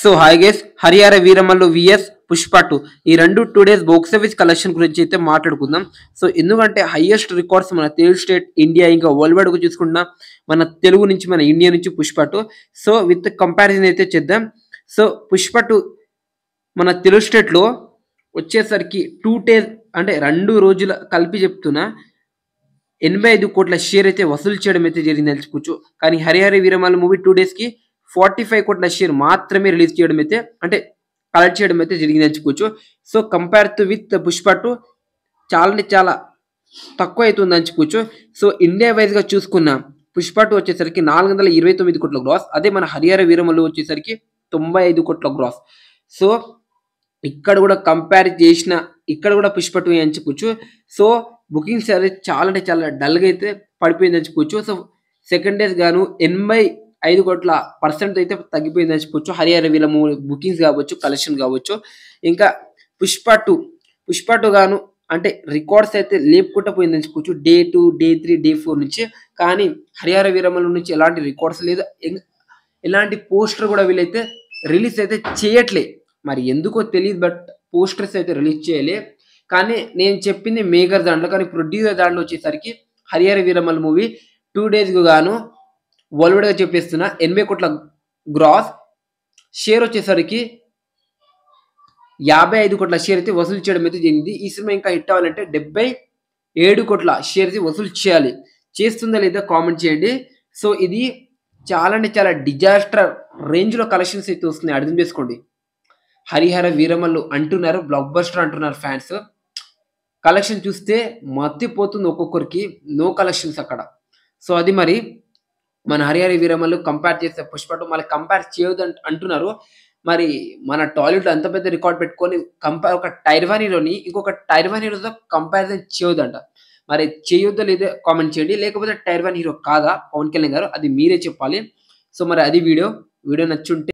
So hi guys, Harihara Veeramallu vs Pushpa 2 ఈ రెండు 2 days box office collection గురించి అయితే మాట్లాడుకుందాం. సో ఎందుకంటే హైయెస్ట్ రికార్డ్స్ మన తెలుగు స్టేట్, ఇండియా ఇంకా వరల్డ్ వైడ్ గా చూసుకుంటున్నా మన తెలుగు నుంచి, మన ఇండియా నుంచి పుష్ప 2. సో విత్ కంపారిజన్ అయితే చేద్దాం. సో పుష్ప 2 మన తెలుగు స్టేట్ లో వచ్చేసరికి 2 డేస్ అంటే 2 రోజుల కలిపి చెప్తున్నా 85 కోట్ల షేర్ అయితే వసూలు చేయడం అయితే జరిగింది తెలుసుకోవచ్చు. కానీ హరిహర వీరమల్లు మూవీ 2 డేస్ కి 45 కోట్ల షేర్ మాత్రమే రిలీజ్ చేయడం అయితే అంటే కలెక్ట్ చేయడం అయితే జరిగింది తెలుసుకోవచ్చు. So compare to with Pushpa 2 చాలా అంటే చాలా తక్కువ అవుతుంది అనుకోవచ్చు. సో ఇండియా వైజ్ గా చూసుకున్న పుష్ప 2 వచ్చేసరికి 429 కోట్ల గ్రాస్, అదే మన హరిహర వీరమల్లు వచ్చేసరికి 95 కోట్ల గ్రాస్. సో ఇక్కడ కూడా కంపేర్ చేసిన ఇక్కడ కూడా పుష్ప 2 అని చెప్పుకోవచ్చు. సో బుకింగ్స్ అనేది చాలా అంటే చాలా డల్గా అయితే పడిపోయింది అని చెప్పుకోవచ్చు. సో సెకండ్ డేస్ గాను 85 కోట్ల % అయితే తగ్గిపోయింది అని చెప్పుకోవచ్చు. హరిహర వీర మూవీ బుకింగ్స్ కావచ్చు, కలెక్షన్ కావచ్చు. ఇంకా పుష్ప 2 గాను అంటే రికార్డ్స్ అయితే లేపుకుంటూ పోయింది అని చెప్పుకోవచ్చు. డే 2, డే 3, డే 4 నుంచి. కానీ హరిహర వీరమల్లు నుంచి ఎలాంటి రికార్డ్స్ లేదు, ఎలాంటి పోస్టర్ కూడా వీళ్ళైతే రిలీజ్ అయితే చేయట్లే. మరి ఎందుకో తెలియదు, బట్ పోస్టర్స్ అయితే రిలీజ్ చేయలే. కానీ నేను చెప్పింది మేకర్ దాంట్లో, కానీ ప్రొడ్యూసర్ దాంట్లో వచ్చేసరికి హరిహర వీరమల్లు మూవీ 2 డేస్కు గాను వరల్డ్ వైడ్గా చెప్పేస్తున్నా 80 కోట్ల గ్రాస్, షేర్ వచ్చేసరికి 55 కోట్ల షేర్ అయితే వసూలు చేయడం అయితే జరిగింది. ఈ సినిమా ఇంకా హిట్ అవ్వాలంటే 77 కోట్ల షేర్ అయితే వసూలు చేయాలి. చేస్తుందా లేదా కామెంట్ చేయండి. సో ఇది చాలా అంటే చాలా డిజాస్టర్ రేంజ్లో కలెక్షన్స్ అయితే వస్తున్నాయి, అర్థం చేసుకోండి. హరిహర వీరమల్లు అంటున్నారు, బ్లాక్ బస్టర్ అంటున్నారు ఫ్యాన్స్. కలెక్షన్ చూస్తే మత్తిపోతుంది ఒక్కొక్కరికి, నో కలెక్షన్స్ అక్కడ. సో అది మరి మన హరిహర వీరమల్లు కంపేర్ చేస్తే పుష్ప 2 మళ్ళీ కంపేర్ చేయొద్దు అంటున్నారు. మరి మన టాలీవుడ్ అంత పెద్ద రికార్డ్ పెట్టుకొని ఒక టైర్ 1 హీరోని ఇంకొక టైర్ 1 హీరోతో కంపారిజన్ చేయొద్దంట. మరి చేయొద్దో లేదో కామెంట్ చేయండి. లేకపోతే టైర్ 1 హీరో కాదా పవన్ కళ్యాణ్ గారు, అది మీరే చెప్పాలి. సో మరి అది వీడియో నచ్చుంటే